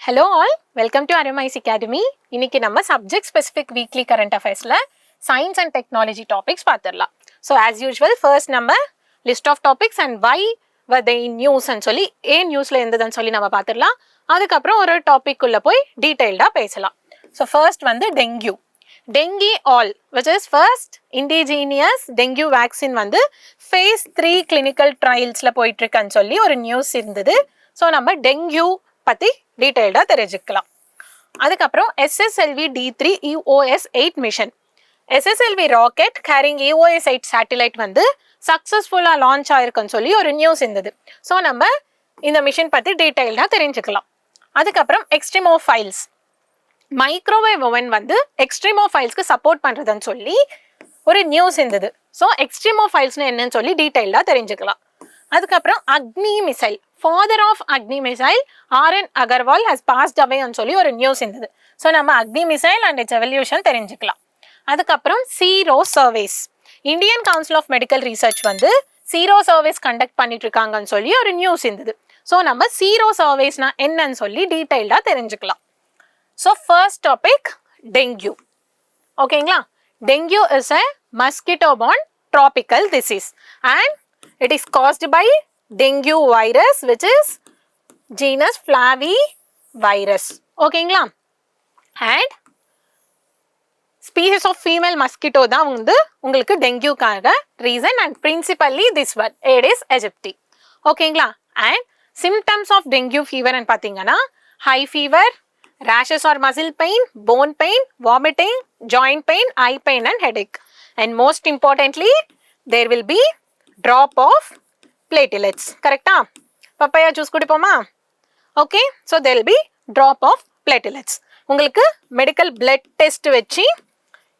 Hello all, welcome to Aram'S Academy. இன்னைக்கு நம்ம subject specific weekly current affairsல science and technology topics பார்த்திடலாம். So as usual, first நம்ம list of topics and why were they in news ன்னு சொல்லி ஏன் நியூஸ்ல இருந்ததுன்னு சொல்லி நம்ம பார்த்திடலாம். அதுக்கப்புறம் ஒரு டாபிக் உள்ள போய் டீடைல்டா பேசலாம். So first வந்து dengue. Dengue all, which is first indigenous dengue vaccine வந்து phase 3 clinical trialsல போயிட்டு இருக்குன்னு சொல்லி ஒரு நியூஸ் இருந்தது. So நம்ம dengue பத்தி டீடைல்டா தெரிஞ்சுக்கலாம். அதுக்கப்புறம் SSLV D3 EOS 8 mission. SSLV rocket carrying EOS 8 satellite வந்து சக்சஸ்ஃபுல்லா லான்ச் ஆயிருக்குன்னு சொல்லி ஒரு நியூஸ் இருந்தது. ஸோ நம்ம இந்த மிஷன் பத்தி டீடைல்டா தெரிஞ்சுக்கலாம். அதுக்கப்புறம் எக்ஸ்ட்ரீமோஃபைல்ஸ். மைக்ரோவேவ் ஓவன் வந்து எக்ஸ்ட்ரீமோஃபைல்ஸ்க்கு சப்போர்ட் பண்றதுன்னு சொல்லி ஒரு நியூஸ் இருந்தது. ஸோ எக்ஸ்ட்ரீமோஃபைல்ஸ்னு என்னன்னு சொல்லி டீடைல்டா தெரிஞ்சுக்கலாம். அதுக்கப்புறம் Agni missile, father of Agni missile RN Agarwal has passed அவேன்னு சொல்லி ஒரு நியூஸ் இருந்தது. ஸோ நம்ம அக்னி மிசைல் அண்ட் இட்ஸ் எவல்யூஷன் தெரிஞ்சுக்கலாம். அதுக்கப்புறம் sero surveys. Indian council of medical research வந்து சீரோ சர்வேஸ் கண்டக்ட் பண்ணிட்டு இருக்காங்கன்னு சொல்லி ஒரு நியூஸ் இருந்தது. ஸோ நம்ம சீரோ சர்வேஸ்னா என்னன்னு சொல்லி டீடைல்டா தெரிஞ்சுக்கலாம். So first topic dengue. ஓகேங்களா? Dengue is a mosquito-borne tropical disease and it is caused by dengue virus which is genus flavivirus. ஓகேங்களா? and species of female mosquito தான் வந்து உங்களுக்கு டெங்குக்காக reason and principally this one Aedes aegypti. ஓகேங்களா? and symptoms of dengue fever ன்னு பார்த்தீங்கன்னா high fever, rashes or muscle pain, bone pain, vomiting, joint pain, eye pain and headache. And most importantly, there will be drop of platelets. Correct? Papaya juice குடிப்போமா? Okay, so there will be drop of platelets. உங்களுக்கு medical blood test வச்சு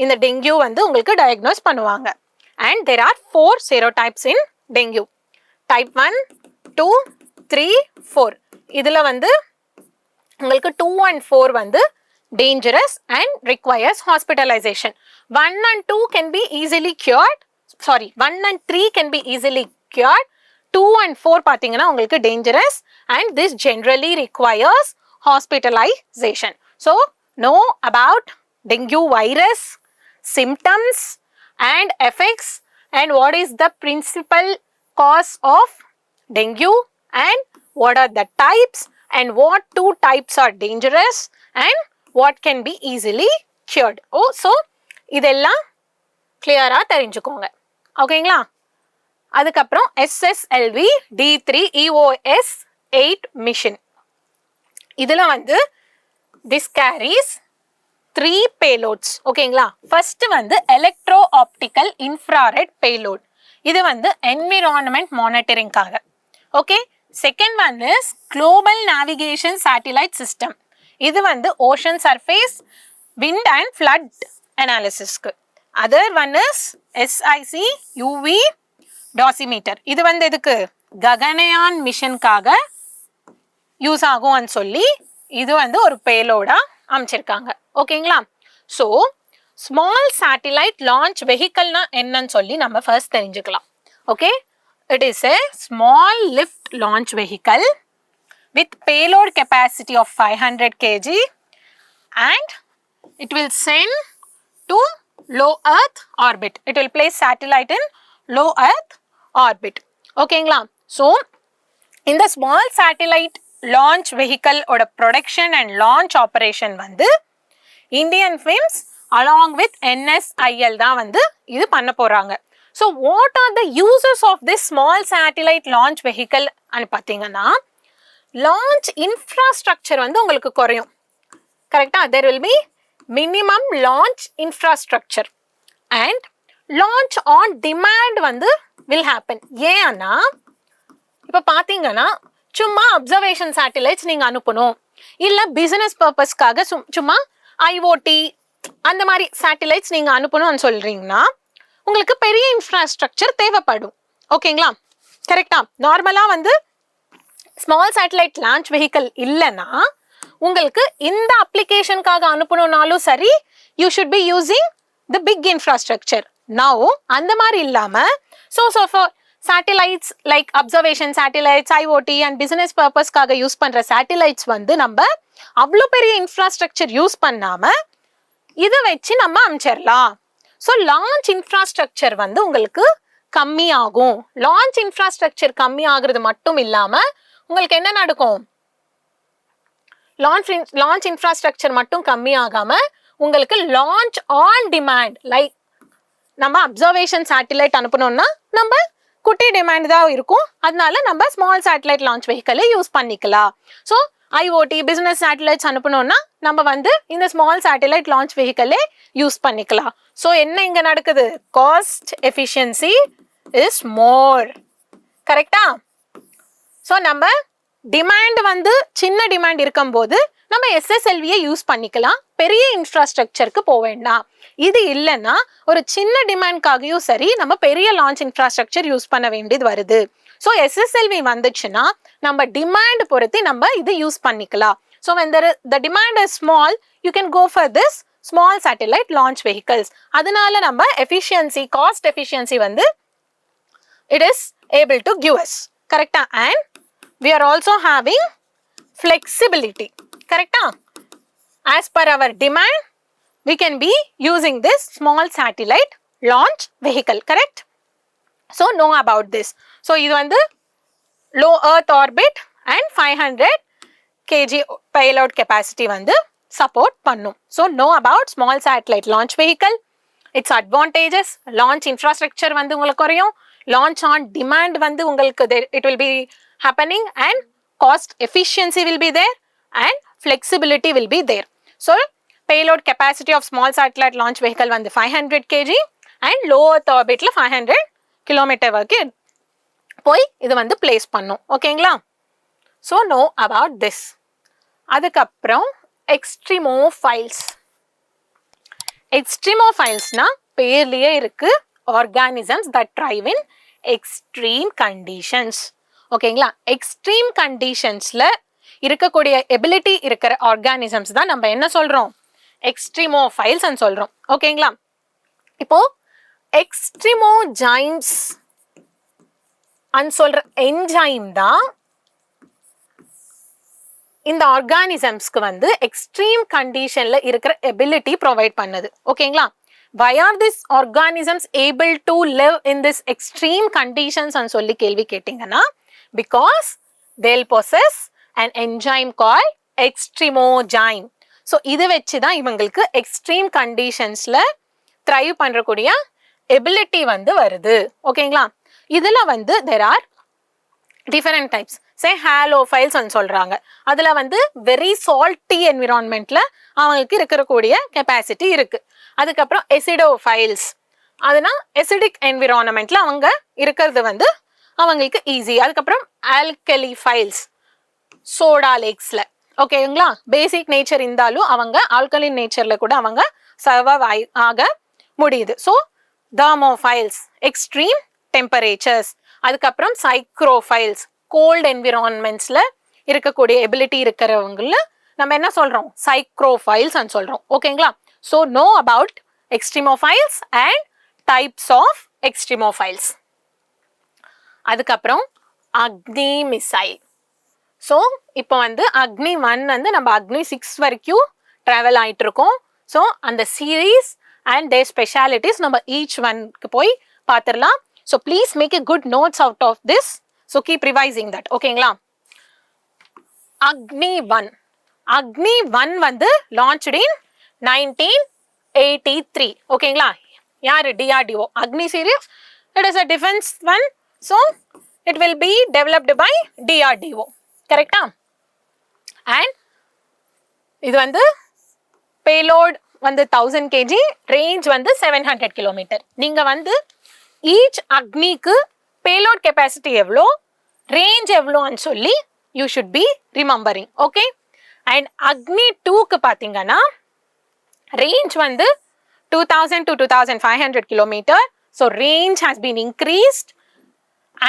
இந்த dengue வந்து உங்களுக்கு diagnose பண்ணுவாங்க. And there are 4 serotypes in dengue. Type 1, 2, 3, 4. இதுல வந்து உங்களுக்கு 2 and 4 வந்து dangerous and requires hospitalization. 1 and 2 can be easily cured. Sorry, 1 and 3 can be easily cured. 2 and 4 பார்த்தீங்கன்னா உங்களுக்கு dangerous and this generally requires hospitalization. So, know about dengue virus, symptoms and effects and what is the principal cause of dengue and what are the types and what 2 types are dangerous and what can be easily cured. Oh, so இதெல்லாம் கிளியரா தெரிஞ்சுக்கோங்க. ஓகேங்களா? அதுக்கப்புறம் SSLV D3 EOS 8 mission. இதுல வந்து this carries 3 payloads. ஓகேங்களா? First வந்து electro optical infrared payload. இது வந்து என்விரான்மெண்ட் மானிட்டரிங்காக. Okay. Second one is global navigation satellite system. இது வந்து ocean surface wind and flood அனாலிசிஸ்க்கு. Other one is SIC UV dosimeter. இது வந்து எதுக்கு? ககனயான் மிஷனுக்காக யூஸ் ஆகும்னு சொல்லி இது வந்து ஒரு பேலோடா அமைச்சிருக்காங்க. ஓகேங்களா? ஸோ ஸ்மால் சேட்டிலைட் லான்ச் வெஹிக்கல்னா என்னன்னு சொல்லி நம்ம ஃபர்ஸ்ட் தெரிஞ்சுக்கலாம். Okay. It is a small lift launch vehicle with payload capacity of 500 kg and it will send to low earth orbit. It will place satellite in low earth orbit. ஓகேங்களா? So இந்த small satellite launch vehicle ஓட production and launch operation வந்து Indian firms along with NSIL தான் வந்து இது பண்ண போறாங்க. So what are the uses of this small satellite launch vehicle ன்னு பார்த்தீங்கன்னா launch infrastructure வந்து உங்களுக்கு குறையும். கரெக்டா? There will be minimum launch infrastructure and launch on demand வந்து will happen. ஏன்னா இப்போ பார்த்தீங்கன்னா சும்மா அப்சர்வேஷன் சேட்டிலைட்ஸ் நீங்க அனுப்பணும், இல்ல பிசினஸ் பர்பஸ்க்காக சும்மா IoT அந்த மாதிரி சேட்டிலைட்ஸ் நீங்க அனுப்பணும்னு சொல்றீங்கன்னா உங்களுக்கு பெரிய இன்ஃப்ராஸ்ட்ரக்சர் தேவைப்படும். ஓகேங்களா? கரெக்டா? நார்மலா வந்து ஸ்மால் சேட்டலைட் லான்ச் வெஹிக்கல் இல்லைன்னா உங்களுக்கு இந்த அப்ளிகேஷனுக்காக அனுப்பணும்னாலும் சரி you should be using the big infrastructure. Now அந்த மாதிரி இல்லாம so satellites like observation satellites IOT and business பர்பஸ்க்காக யூஸ் பண்ற சேட்டிலைட்ஸ் வந்து நம்ம அவ்வளோ பெரிய இன்ஃப்ராஸ்ட்ரக்சர் யூஸ் பண்ணாம இதை வச்சு நம்ம அமைச்சிடலாம். ஸோ லான்ச் இன்ஃப்ராஸ்ட்ரக்சர் வந்து உங்களுக்கு கம்மி ஆகும். லான்ச் இன்ஃப்ராஸ்ட்ரக்சர் கம்மி ஆகுறது மட்டும் இல்லாம உங்களுக்கு என்ன நடக்கும்? லான்ச் இன்ஃப்ராஸ்ட்ரக்சர் மட்டும் கம்மி ஆகாம உங்களுக்கு லான்ச் ஆன் டிமாண்ட் லைக் நம்ம அப்சர்வேஷன் சேட்டிலைட் அனுப்பணும்னா நம்ம குட்டி டிமாண்ட் தான் இருக்கும். அதனால நம்ம ஸ்மால் சேட்டிலைட் லான்ச் வெஹிக்கிளை யூஸ் பண்ணிக்கலாம். ஸோ ஐஓடி பிசினஸ் சேட்டிலைட்ஸ் அனுப்பணும்னா நம்ம வந்து இந்த ஸ்மால் சேட்டிலைட் லான்ச் வெஹிக்கிளே யூஸ் பண்ணிக்கலாம். ஸோ என்ன இங்க நடக்குது? Cost efficiency is more. கரெக்டா? ஸோ நம்ம டிமாண்ட் வந்து சின்ன டிமாண்ட் இருக்கும்போது நம்ம எஸ்எஸ்எல்வியை யூஸ் பண்ணிக்கலாம். பெரிய இன்ஃப்ராஸ்ட்ரக்சருக்கு போக வேண்டாம். இது இல்லைன்னா ஒரு சின்ன டிமாண்ட்காகவும் சரி நம்ம பெரிய லான்ச் இன்ஃப்ராஸ்ட்ரக்சர் யூஸ் பண்ண வேண்டியது வருது. ஸோ எஸ்எஸ்எல்வி வந்துச்சுன்னா நம்ம டிமாண்ட் பொறுத்து நம்ம இது யூஸ் பண்ணிக்கலாம். So when the demand is small, you can go for this small satellite launch vehicles. அதனால நம்ம efficiency, cost efficiency வந்து it is able to give us. கரெக்டா? And we are also having flexibility. கரெக்டா? As per our demand, we can be using this small satellite launch vehicle. Correct? So know about this. So இது வந்து low earth orbit and 500 kg payload capacity வந்து support பண்ணும். So know about small satellite launch vehicle, its advantages. Launch infrastructure வந்து உங்களுக்கு குறையும். Launch on demand வந்து உங்களுக்கு it will be happening and cost efficiency will be there and flexibility will be there. So payload capacity of small satellite launch vehicle வந்து 500 kg and low earth orbitல 500 km வரைக்கும் போய் இது வந்து place பண்ணும். ஓகேங்களா? So know about this. அதுக்கப்புறம் எக்ஸ்ட்ரீமோஃபைல்ஸ். எக்ஸ்ட்ரீமோஃபைல்ஸ்னா பேர்லயே இருக்கு, organisms that thrive in extreme conditions. ஓகேங்களா? எக்ஸ்ட்ரீம் கண்டிஷன்ஸ்ல இருக்கக்கூடிய எபிலிட்டி இருக்கிற ஆர்கானிசம்ஸ் தான் நம்ம என்ன சொல்றோம்? எக்ஸ்ட்ரீமோஃபைல்ஸ் சொல்றோம். ஓகேங்களா? இப்போ எக்ஸ்ட்ரீமோஜைம்ஸ் சொல்ற என்ஜைம் தான் இந்த ஆர்கானிசம்ஸ்க்கு வந்து எக்ஸ்ட்ரீம் கண்டிஷன்ல இருக்கிற எபிலிட்டி ப்ரொவைட் பண்ணுது. ஓகேங்களா? why are these organisms able to live in this extreme conditions ன்னு சொல்லி கேள்வி கேட்டீங்கன்னா, because they'll possess an enzyme called extremozyme. So இதை வச்சு தான் இவங்களுக்கு எக்ஸ்ட்ரீம் கண்டிஷன்ஸ்ல த்ரைவ் பண்றக்கூடிய எபிலிட்டி வந்து வருது. ஓகேங்களா? இதுல வந்து there are different types. say halophiles ன்னு சொல்றாங்க. அதுல வந்து வெரி salty environmentல அவங்களுக்கு இருக்கக்கூடிய கெப்பாசிட்டி இருக்கு. அதுக்கப்புறம் acidophiles, அதுனா acidic environmentல அவங்க இருக்கிறது வந்து அவங்களுக்கு ஈஸி. அதுக்கப்புறம் alkaliphiles, சோடா லேக்ஸ்ல. ஓகேங்களா? பேசிக் நேச்சர் இருந்தாலும் அவங்க ஆல்கலின் நேச்சர்ல கூட அவங்க சர்வைவ் ஆக முடியுது. So thermophiles, extreme temperatures. அதுக்கப்புறம் சைக்ரோஃபைல்ஸ், கோல்ட் என்விரான்மெண்ட்ஸ்ல இருக்கக்கூடிய எபிலிட்டி இருக்கிறவங்கள நம்ம என்ன சொல்றோம்? சைக்ரோஃபைல்ஸ் சொல்றோம். ஓகேங்களா? So know about extremophiles and types of extremophiles. அதுக்கப்புறம் அக்னி மிசைல். ஸோ இப்போ வந்து அக்னி 1 வந்து நம்ம அக்னி 6 வரைக்கும் ட்ராவல் ஆயிட்டு இருக்கோம். ஸோ அந்த சீரீஸ் அண்ட் தேர் ஸ்பெஷாலிட்டிஸ் நம்ம ஈச் ஒன்க்கு போய் பார்த்துடலாம். So please make a good notes out of this. So keep revising that. ஓகேங்களா? அக்னி 1. அக்னி 1 வந்து launched in 1983. ஓகேங்களா? யாரு? DRDO. Agni series, it is a defense one. So it will be developed by DRDO. கரெக்டா? And இது வந்து payload வந்து 1000 kg, range வந்து 700 km. நீங்க வந்து ஈச் அக்னிக்கு பேலோட் கெப்பாசிட்டி எவ்வளோ, ரேஞ்ச் எவ்வளோன்னு சொல்லி you should B remembering. Okay? And அக்னி 2க்கு பார்த்தீங்கன்னா ரேஞ்ச் வந்து 2000 to 2500 kilometre. So range has been increased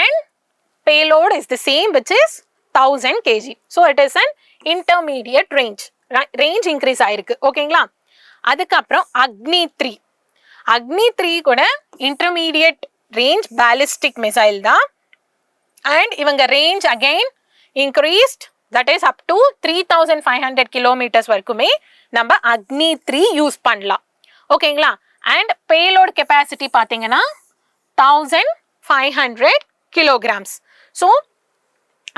and payload is the same which is 1000 kg. So it is an intermediate range. Range increase ஆயிருக்கு. ஓகேங்களா? அதுக்கப்புறம் அக்னி 3. அக்னி 3 கூட intermediate range ballistic missile தான். And இவங்க range again increased, that is up to 3500 kilometers வரைக்குமே நம்ம அக்னி 3 use பண்ணலாம். ஓகேங்களா? and payload capacity பாத்தீங்கன்னா 1500 kilograms. so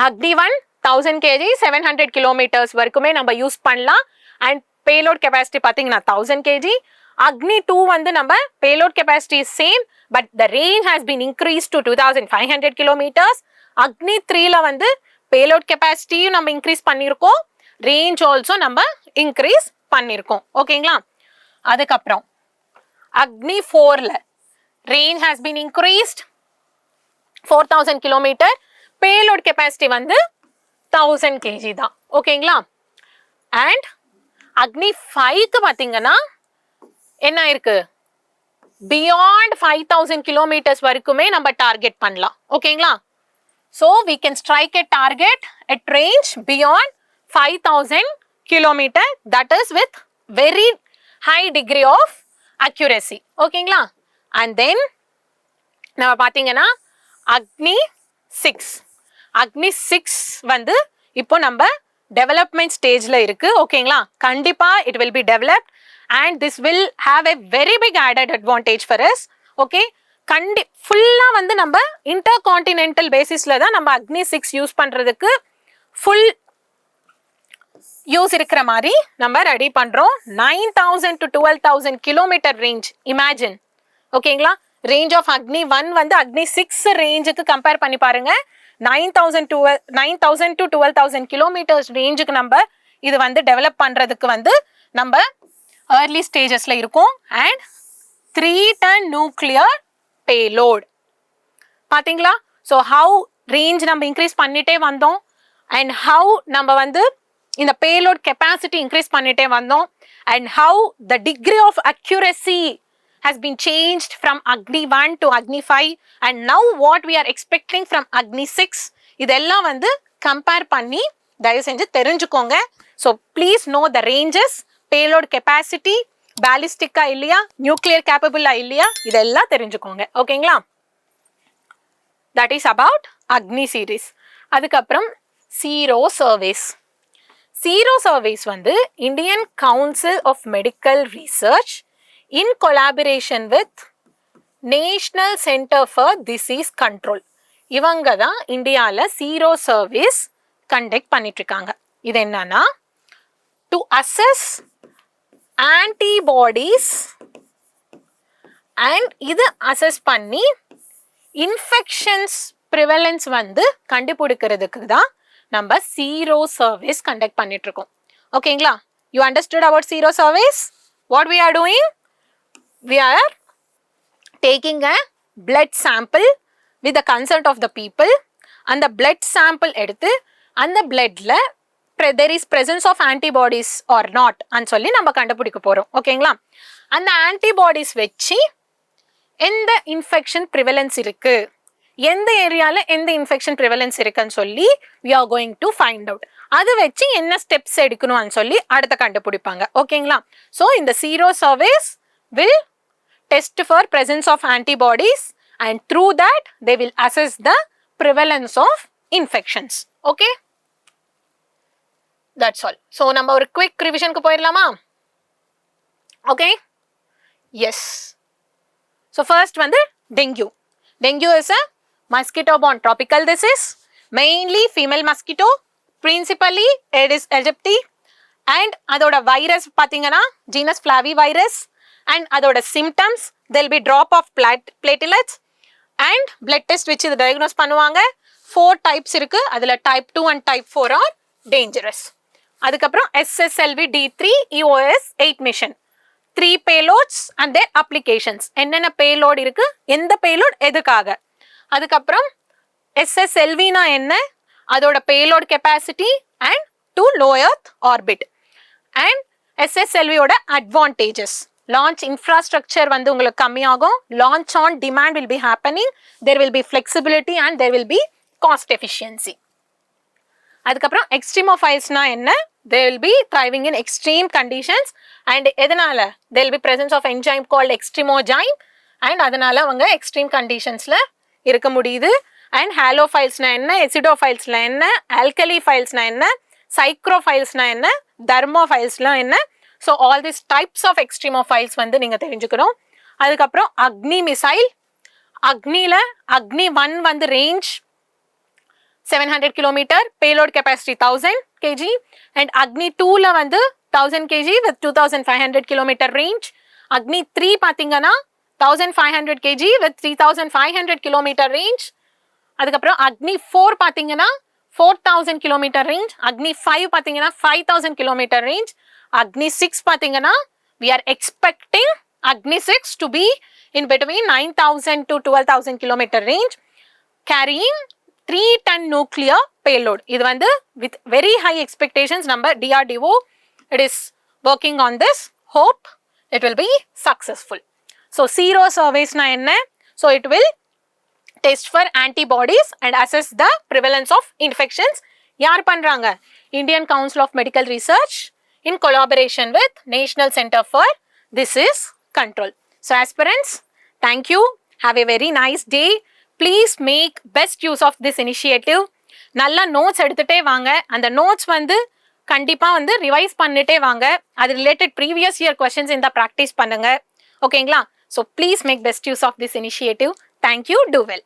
அக்னி 1 1000 kg 700 kilometers வரைக்குமே நம்ம யூஸ் பண்ணலாம். and payload capacity பாத்தீங்கன்னா 1000 kg. அக்னி 2 வந்து நம்ம payload capacity is same, but the range has been increased to 2500 kilometers. அக்னி 3ல வந்து payload capacity நம்ம increase பண்ணிருக்கோம், range also நம்ம increase பண்ணிருக்கோம். ஓகேங்களா? அதுக்கப்புறம் அக்னி 4ல range has been increased 4000 kilometer, payload capacity வந்து 1000 kg தான். ஓகேங்களா? and அக்னி 5க்கு பாத்தீங்கன்னா என்ன இருக்கு, beyond 5000 kilometers வரைக்குமே நம்ம டார்கெட் பண்ணலாம். ஓகேங்களா? so we can strike a target at range beyond 5000 kilometer, that is with very high degree of accuracy. ஓகேங்களா? and then நம்ம பாத்தீங்கன்னா அக்னி 6, அக்னி 6 வந்து இப்போ நம்ம டெவலப்மெண்ட் ஸ்டேஜ்ல இருக்கு. ஓகேங்களா? கண்டிப்பா it will be developed and this will have a very big added advantage for us. okay, ஃபுல்லா வந்து நம்ம இன்டர்கான்டினென்டல் பேசிஸ்ல தான் நம்ம அக்னி 6 யூஸ் பண்றதுக்கு ஃபுல் யூஸ் இருக்கிற மாதிரி நம்ம ரெடி பண்றோம். 9000 to 12000 கிலோமீட்டர் ரேஞ்ச் இமேஜின். ஓகேங்களா? ரேஞ்ச் ஆஃப் அக்னி 1 வந்து அக்னி 6 ரேஞ்சுக்கு கம்பேர் பண்ணி பாருங்க. 9000 to 12000 கிலோமீட்டர்ஸ் ரேஞ்சுக்கு நம்ம இது வந்து டெவலப் பண்றதுக்கு வந்து நம்ம early stagesல இருக்கும். and 3 ton nuclear payload. பாத்தீங்களா? so how range நம்ம increase பண்ணிட்டே வந்தோம் and how நம்ம வந்து இந்த payload capacity increase பண்ணிட்டே வந்தோம் and how the degree of accuracy has been changed from Agni 1 to Agni 5 and now what we are expecting from Agni 6. இதெல்லாம் வந்து கம்பேர் பண்ணி தயவு செஞ்சு தெரிஞ்சுக்கோங்க. so please know the ranges, payload capacity, ballistic இல்லையா, nuclear capable இல்லையா, இதெல்லாம் தெரிஞ்சுக்கோங்க. ஓகேங்களா? that is about Agni series. அதுக்கப்புறம் zero surveys. zero surveys வந்து Indian Council of Medical Research in collaboration with National Center for Disease Control, இவங்க தான் இந்தியால zero surveys கண்டக்ட் பண்ணிட்டு இருக்காங்க. இது என்னன்னா to assess antibodies and இது அசஸ் பண்ணி இன்ஃபெக்ஷன்ஸ் ப்ரிவலன்ஸ் வந்து கண்டுபிடிக்கிறதுக்கு தான் நம்ம zero surveys கண்டக்ட் பண்ணிட்டு இருக்கோம். ஓகேங்களா? you understood about zero surveys? what we are doing? we are taking a blood sample with the consent of the people. அந்த blood sample எடுத்து அந்த bloodல there is presence of antibodies or not and சொல்லி நம்ம கண்டுபிடிக்க போறோம். ஓகேங்களா? அந்த antibodies வச்சு எந்த இன்ஃபெக்ஷன் ப்ரிவலன்ஸ் இருக்கு, எந்த ஏரியால எந்த இன்ஃபெக்ஷன் ப்ரிவலன்ஸ் இருக்குன்னு சொல்லி we are going to find out. அது வச்சு என்ன ஸ்டெப்ஸ் எடுக்கணும்னு சொல்லி அடுத்த கண்டுபிடிப்பாங்க. ஓகேங்களா? ஸோ இந்த zero surveys will test for presence of antibodies and through that they will assess the prevalence of infections. okay, that's all. so நம்ம ஒரு quick revision க்கு போயிரலாமா? okay, yes. so first வந்து dengue. dengue is a mosquito borne tropical disease, mainly female mosquito, principally Aedes aegypti, and அதோட virus பாத்தீங்கன்னா genus flavivirus, and அதோட symptoms there will be drop of platelets and blood test which இது diagnose பண்ணுவாங்க. 4 types இருக்கு, அதுல type 2 and type 4 are dangerous. அதுக்கப்புறம் SSLV D3 EOS 8 mission, 3 payloads and their applications. என்னென்ன payload இருக்கு, எந்த payload எதுக்காக. அதுக்கப்புறம் SSLV னா என்ன, அதோட payload capacity and to low earth orbit, and SSLV ஓட advantages. launch infrastructure வந்து உங்களுக்கு கம்மியாகும், launch on demand will be happening, there will be flexibility and there will be cost efficiency. அதுக்கப்புறம் extremophiles னா என்ன, they will be thriving in extreme conditions and எதனால there will be presence of enzyme called extremozyme and அதனால அவங்க extreme கண்டிஷன்ஸ்ல இருக்க முடியுது. And ஹாலோஃபைல்ஸ்னா என்ன, எசிடோஃபைல்ஸ்னா என்ன, ஆல்கலி ஃபைல்ஸ்னா என்ன, சைக்ரோஃபைல்ஸ்னா என்ன, தர்மோஃபைல்ஸ்லாம் என்ன. So all this types of extremophiles வந்து நீங்க தெரிஞ்சுக்கணும். அதுக்கப்புறம் அக்னி மிசைல், அக்னில அக்னி 1 வந்து range 700 kilometre, payload capacity 1000 kg, and அக்னி 2ல வந்து 1000 kg with 2500 கிலோமீட்டர் ரேஞ்ச். அக்னி 3 பார்த்தீங்கன்னா 1500 kg with 3500 கிலோமீட்டர் ரேஞ்ச். அதுக்கப்புறம் அக்னி 4 பார்த்தீங்கன்னா 4000 கிலோமீட்டர் ரேஞ்ச். அக்னி 5 பார்த்தீங்கன்னா 5000 கிலோமீட்டர் ரேஞ்ச். அக்னி 6 பார்த்தீங்கன்னா we are expecting Agni 6 to be in between 9000 to 12000 kilometer range, carrying 3-ton nuclear payload. இது வந்து with very high expectations நம்ம DRDO it is working on this. Hope it will be successful. So zero surveys na என்ன? So it will test for antibodies and assess the prevalence of infections. யார் பண்றாங்க? Indian Council of Medical Research in collaboration with National Center for Disease Control. So aspirants, thank you. Have a very nice day. Please make best use of this initiative. நல்ல notes எடுத்துட்டே வாங்க. அந்த notes வந்து கண்டிப்பா வந்து revise பண்ணிட்டே வாங்க. அது ரிலேட்டட் ப்ரீவியஸ் இயர் கொஸ்டின்ஸ் இந்த ப்ராக்டிஸ் பண்ணுங்க. ஓகேங்களா? So please make best use of this initiative. Thank you. Do well.